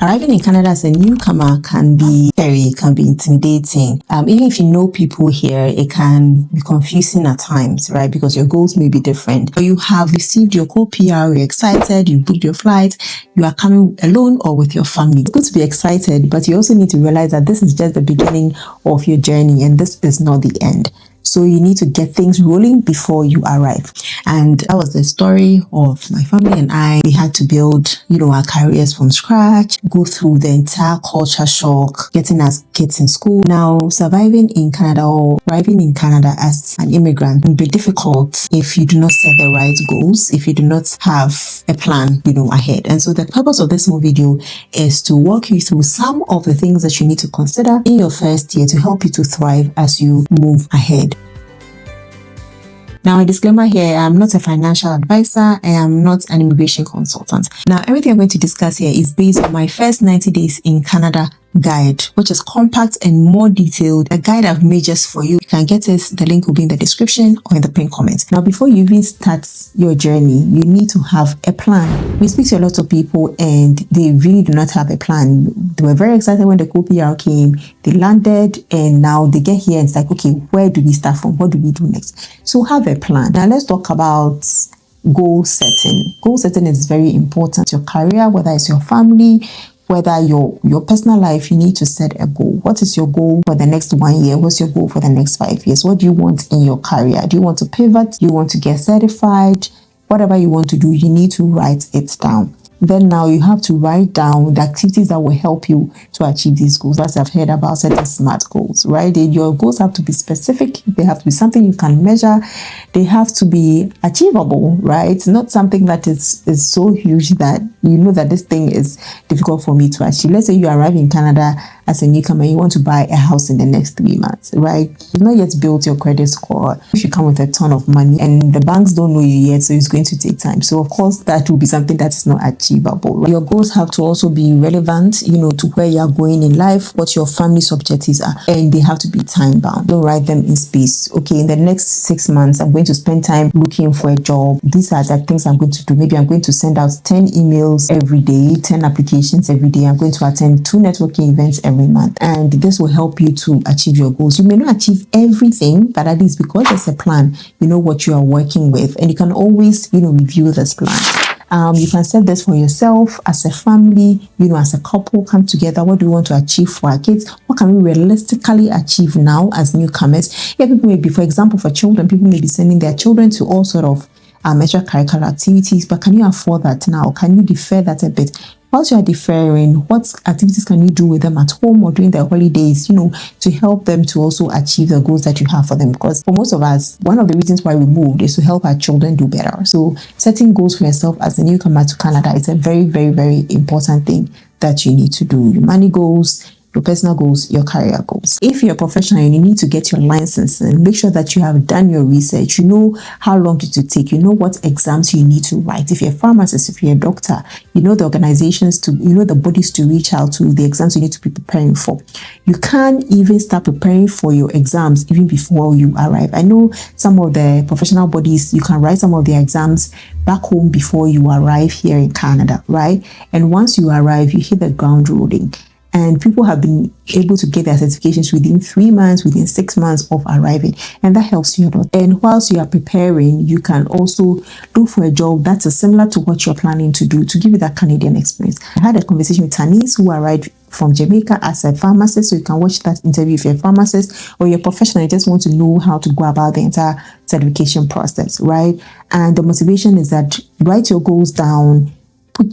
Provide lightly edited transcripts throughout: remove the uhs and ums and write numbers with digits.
Arriving in Canada as a newcomer can be scary, can be intimidating. Even if you know people here, it can be confusing at times, right? Because your goals may be different. But you have received your co-PR, you're excited, you booked your flight, you are coming alone or with your family. It's good to be excited, but you also need to realize that this is just the beginning of your journey and this is not the end. So you need to get things rolling before you arrive. And that was the story of my family and I. We had to build, our careers from scratch, go through the entire culture shock, getting as kids in school. Now, surviving in Canada or arriving in Canada as an immigrant will be difficult if you do not set the right goals, if you do not have a plan, ahead. And so the purpose of this video is to walk you through some of the things that you need to consider in your first year to help you to thrive as you move ahead. Now, a disclaimer here, I'm not a financial advisor. I am not an immigration consultant. Now, everything I'm going to discuss here is based on my first 90 days in Canada guide, which is compact and more detailed. A guide I've made just for you. You can get it. The link will be in the description or in the pinned comment. Now, before you even start your journey, you need to have a plan. We speak to a lot of people and they really do not have a plan. They were very excited when the co-PR came. They landed and now they get here and it's like, okay, where do we start from? What do we do next? So have a plan. Now, let's talk about goal setting. Goal setting is very important. Your career, whether it's your family, whether your personal life, you need to set a goal. What is your goal for the next 1 year? What's your goal for the next 5 years? What do you want in your career? Do you want to pivot? Do you want to get certified? Whatever you want to do, you need to write it down. Then now you have to write down the activities that will help you to achieve these goals. As I've heard about setting SMART goals, right? Your goals have to be specific. They have to be something you can measure. They have to be achievable, right? Not something that is so huge that you know that this thing is difficult for me to achieve. Let's say you arrive in Canada as a newcomer, you want to buy a house in the next 3 months, right? You've not yet built your credit score. If you come with a ton of money and the banks don't know you yet, so it's going to take time. So of course, that will be something that is not achievable. Right? Your goals have to also be relevant, to where you're going in life, what your family's objectives are, and they have to be time bound. Don't write them in space. Okay, in the next 6 months, I'm going to spend time looking for a job. These are the things I'm going to do. Maybe I'm going to send out 10 emails every day, 10 applications every day. I'm going to attend 2 networking events every month, and this will help you to achieve your goals. You may not achieve everything, but at least because there's a plan, you know what you are working with, and you can always review this plan. You can set this for yourself as a family, as a couple. Come together. What do we want to achieve for our kids? What can we realistically achieve now as newcomers? Yeah, people may be, for example, for children, people may be sending their children to all sort of extracurricular activities, but can you afford that now? Can you defer that a bit? Whilst you are deferring, what activities can you do with them at home or during their holidays, to help them to also achieve the goals that you have for them? Because for most of us, one of the reasons why we moved is to help our children do better. So setting goals for yourself as a newcomer to Canada is a very, very, very important thing that you need to do. Your money goals, your personal goals, your career goals. If you're a professional and you need to get your license, and make sure that you have done your research, you know how long it will take, you know what exams you need to write. If you're a pharmacist, if you're a doctor, you know the organizations the bodies to reach out to, the exams you need to be preparing for. You can't even start preparing for your exams even before you arrive. I know some of the professional bodies, you can write some of their exams back home before you arrive here in Canada, right? And once you arrive, you hit the ground rolling. And people have been able to get their certifications within 3 months, within 6 months of arriving. And that helps you a lot. And whilst you are preparing, you can also look for a job that is similar to what you're planning to do to give you that Canadian experience. I had a conversation with Tanis, who arrived from Jamaica as a pharmacist. So you can watch that interview if you're a pharmacist or you're a professional, you just want to know how to go about the entire certification process, right? And the motivation is that write your goals down.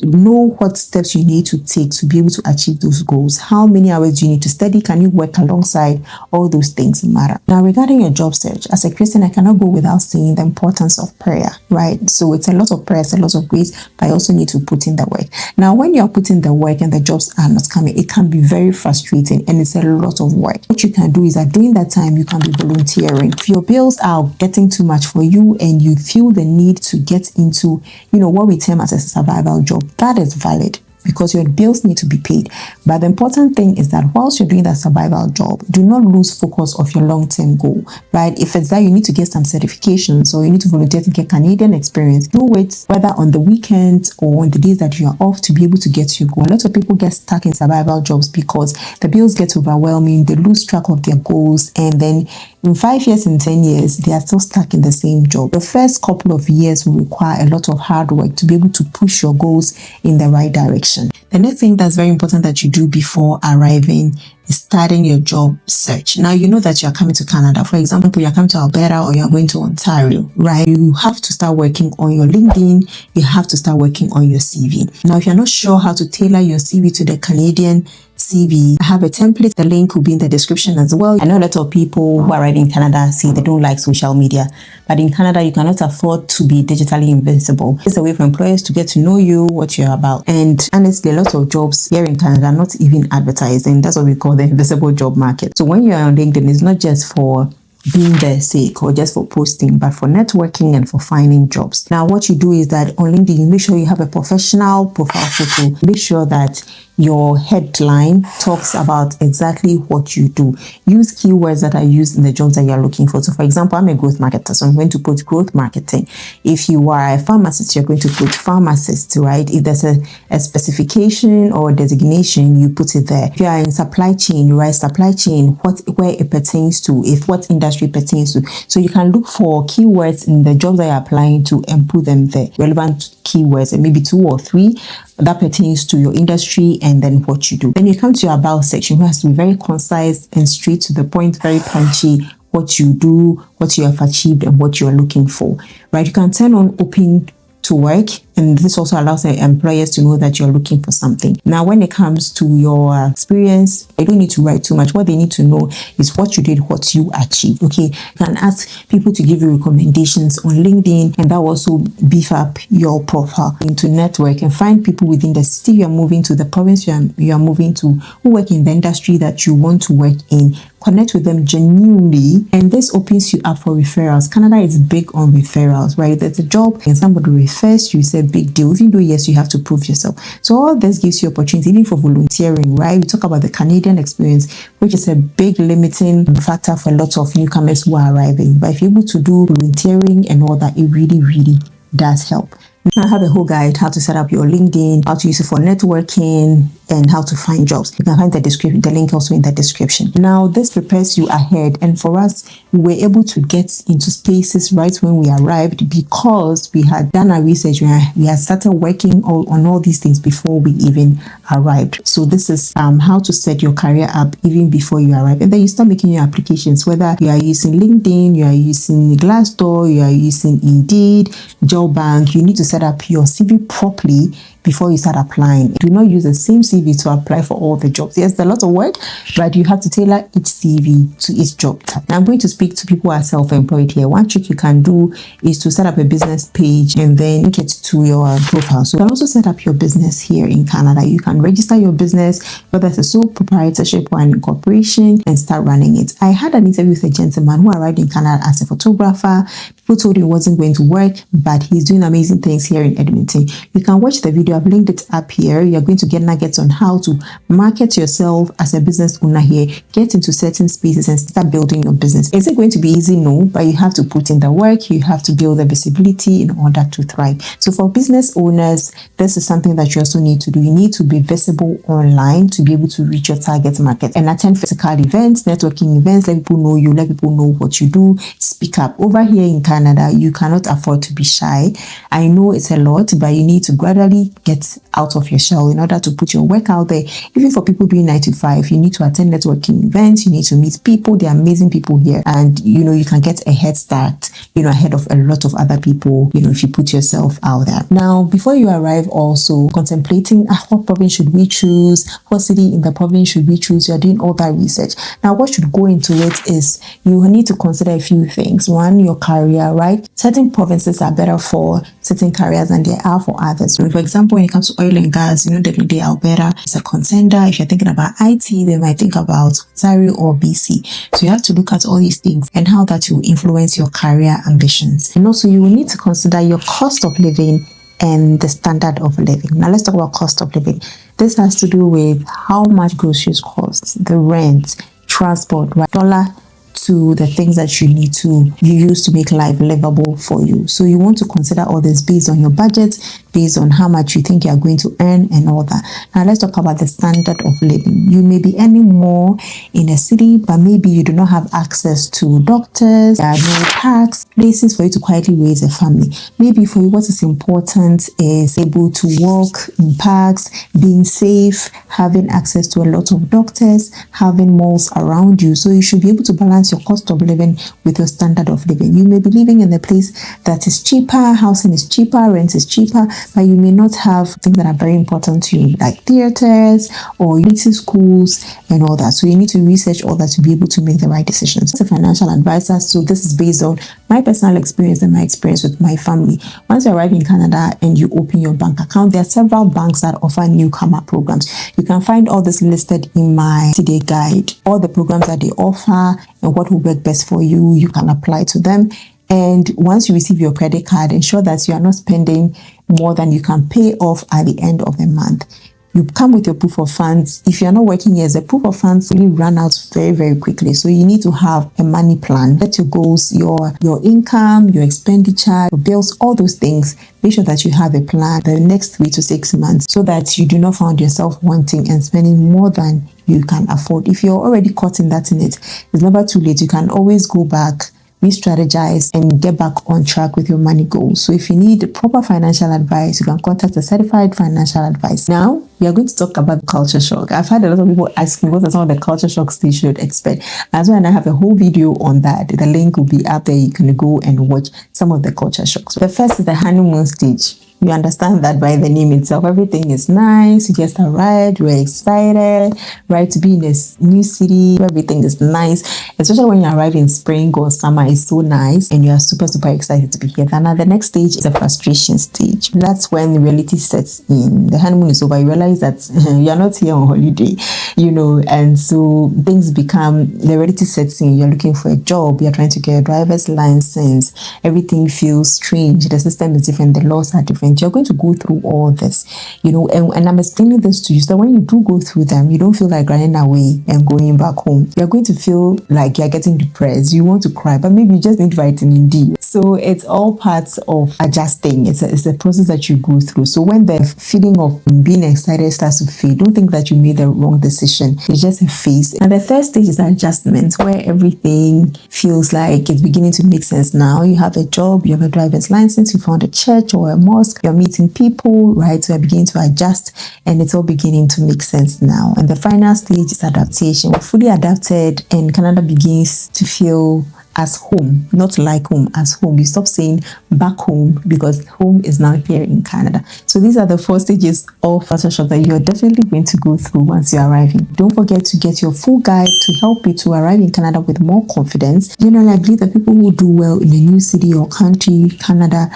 Know what steps you need to take to be able to achieve those goals. How many hours do you need to study? Can you work alongside? All those things matter. Now, regarding your job search, as a Christian, I cannot go without saying the importance of prayer, right? So it's a lot of prayer, it's a lot of grace, but I also need to put in the work. Now, when you're putting the work and the jobs are not coming, it can be very frustrating and it's a lot of work. What you can do is that during that time, you can be volunteering. If your bills are getting too much for you and you feel the need to get into, what we term as a survival job, that is valid. because your bills need to be paid. But the important thing is that whilst you're doing that survival job, do not lose focus of your long-term goal, right? If it's that you need to get some certifications or you need to volunteer to get Canadian experience, do it whether on the weekends or on the days that you are off to be able to get your goal. A lot of people get stuck in survival jobs because the bills get overwhelming, they lose track of their goals, and then in 5 years and 10 years, they are still stuck in the same job. The first couple of years will require a lot of hard work to be able to push your goals in the right direction. The next thing that's very important that you do before arriving is starting your job search. Now, you know that you're coming to Canada. For example, you're coming to Alberta or you're going to Ontario, right? You have to start working on your LinkedIn. You have to start working on your CV. Now, if you're not sure how to tailor your CV to the Canadian CV, I have a template. The link will be in the description as well. I know a lot of people who arrive in Canada say they don't like social media, but in Canada, you cannot afford to be digitally invincible. It's a way for employers to get to know you, what you're about. And honestly, a lot of jobs here in Canada are not even advertised, and that's what we call the invisible job market. So when you're on LinkedIn, it's not just for being their sake or just for posting, but for networking and for finding jobs. Now, what you do is that on LinkedIn, you make sure you have a professional profile photo. Make sure that your headline talks about exactly what you do. Use keywords that are used in the jobs that you're looking for. So for example, I'm a growth marketer, so I'm going to put growth marketing. If you are a pharmacist, you're going to put pharmacist, right? If there's a specification or designation, you put it there. If you are in supply chain, you write supply chain, where it pertains to, if what industry pertains to. So you can look for keywords in the jobs that you're applying to and put them there. Relevant keywords, and maybe 2 or 3 that pertains to your industry and then what you do. Then you come to your about section, which has to be very concise and straight to the point, very punchy, what you do, what you have achieved, and what you are looking for, right? You can turn on open to work, and this also allows the employers to know that you're looking for something. Now, when it comes to your experience, you don't need to write too much. What they need to know is what you did, what you achieved. Okay, you can ask people to give you recommendations on LinkedIn, and that will also beef up your profile into network and find people within the city you're moving to, the province you are moving to, who work in the industry that you want to work in. Connect with them genuinely, and this opens you up for referrals. Canada is big on referrals, right? There's a job and somebody refers you, it's a big deal, even though yes, you have to prove yourself. So all this gives you opportunity even for volunteering, right? We talk about the Canadian experience, which is a big limiting factor for a lot of newcomers who are arriving. But if you're able to do volunteering and all that, it really does help. I have a whole guide how to set up your LinkedIn, how to use it for networking, and how to find jobs. You can find the link also in the description. Now, this prepares you ahead, and for us, we were able to get into spaces right when we arrived because we had done our research. We had started working on all these things before we even arrived. So this is how to set your career up even before you arrive, and then you start making your applications. Whether you are using LinkedIn, you are using Glassdoor, you are using Indeed, JobBank, you need to set up your CV properly before you start applying. Do not use the same CV to apply for all the jobs. Yes, there's a lot of work, but you have to tailor each CV to each job. Now, I'm going to speak to people who are self-employed here. One trick you can do is to set up a business page and then link it to your profile. So you can also set up your business here in Canada. You can register your business, whether it's a sole proprietorship or an incorporation, and start running it. I had an interview with a gentleman who arrived in Canada as a photographer. People told him it wasn't going to work, but he's doing amazing things here in Edmonton. You can watch the video. I've linked it up here. You're going to get nuggets on how to market yourself as a business owner here, get into certain spaces and start building your business. Is it going to be easy? No, but you have to put in the work. You have to build the visibility in order to thrive. So for business owners, this is something that you also need to do. You need to be visible online to be able to reach your target market and attend physical events, networking events, let people know you, let people know what you do, speak up. Over here in Canada, you cannot afford to be shy. I know it's a lot, but you need to gradually get out of your shell in order to put your work out there. Even for people doing 9 to 5, you need to attend networking events, you need to meet people. There are amazing people here, and you can get a head start, ahead of a lot of other people, if you put yourself out there. Now, before you arrive, also contemplating what province should we choose, what city in the province should we choose. You're doing all that research. Now, what should go into it is you need to consider a few things. One, your career, right? Certain provinces are better for certain careers than they are for others. For example, when it comes to oil and gas, definitely Alberta is a contender. If you're thinking about IT, they might think about Ontario or BC. So you have to look at all these things and how that will influence your career ambitions. And also, you will need to consider your cost of living and the standard of living. Now let's talk about cost of living. This has to do with how much groceries cost, the rent, transport, right? Dollar to the things that you need to use to make life livable for you. So you want to consider all this based on your budget, based on how much you think you are going to earn and all that. Now let's talk about the standard of living. You may be earning more in a city, but maybe you do not have access to doctors, there are no parks, places for you to quietly raise a family. Maybe for you what is important is able to walk in parks, being safe, having access to a lot of doctors, having malls around you. So you should be able to balance your cost of living with your standard of living. You may be living in a place that is cheaper, housing is cheaper, rent is cheaper, but you may not have things that are very important to you, like theaters or unity schools and all that. So you need to research all that to be able to make the right decisions. As a financial advisor, so this is based on my personal experience and my experience with my family. Once you arrive in Canada and you open your bank account, there are several banks that offer newcomer programs. You can find all this listed in my today guide, all the programs that they offer and what will work best for you. You can apply to them. And once you receive your credit card, ensure that you are not spending more than you can pay off at the end of the month. You come with your proof of funds. If you're not working here, the proof of funds really run out very, very quickly. So you need to have a money plan. Set your goals, your income, your expenditure, your bills, all those things. Make sure that you have a plan the next 3 to 6 months so that you do not find yourself wanting and spending more than you can afford. If you're already caught in that it's never too late. You can always go back, re-strategize and get back on track with your money goals. So if you need proper financial advice, you can contact a certified financial advisor. Now, we are going to talk about culture shock. I've had a lot of people asking what are some of the culture shocks they should expect. As well, and I have a whole video on that. The link will be up there. You can go and watch some of the culture shocks. The first is the honeymoon stage. You understand that by the name itself. Everything is nice. You just arrived. You're excited, right? To be in this new city. Everything is nice. Especially when you arrive in spring or summer, it's so nice. And you are super, super excited to be here. And now the next stage is the frustration stage. That's when reality sets in. The honeymoon is over. You realize that you're not here on holiday, and so things become, the reality sets in. You're looking for a job. You're trying to get a driver's license. Everything feels strange. The system is different. The laws are different. You're going to go through all this, and I'm explaining this to you so that when you do go through them, you don't feel like running away and going back home. You're going to feel like you're getting depressed. You want to cry, but maybe you just need vitamin D. So it's all parts of adjusting. It's a process that you go through. So when the feeling of being excited starts to fade, don't think that you made the wrong decision. It's just a phase. And the third stage is adjustment, where everything feels like it's beginning to make sense now. You have a job, you have a driver's license, you found a church or a mosque, you're meeting people, right? So you're beginning to adjust and it's all beginning to make sense now. And the final stage is adaptation. We're fully adapted and Canada begins to feel as home, not like home, as home. You stop saying back home because home is now here in Canada. So these are the 4 stages of culture shock that you're definitely going to go through once you're arriving. Don't forget to get your full guide to help you to arrive in Canada with more confidence. Generally, I believe that people who do well in a new city or country, Canada,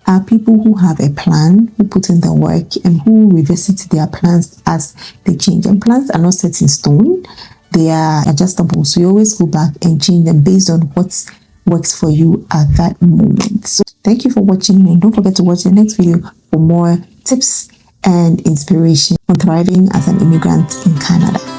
are people who have a plan, who put in the work, and who revisit their plans as they change. And plans are not set in stone. They are adjustable. So you always go back and change them based on what works for you at that moment. So thank you for watching and don't forget to watch the next video for more tips and inspiration on thriving as an immigrant in Canada.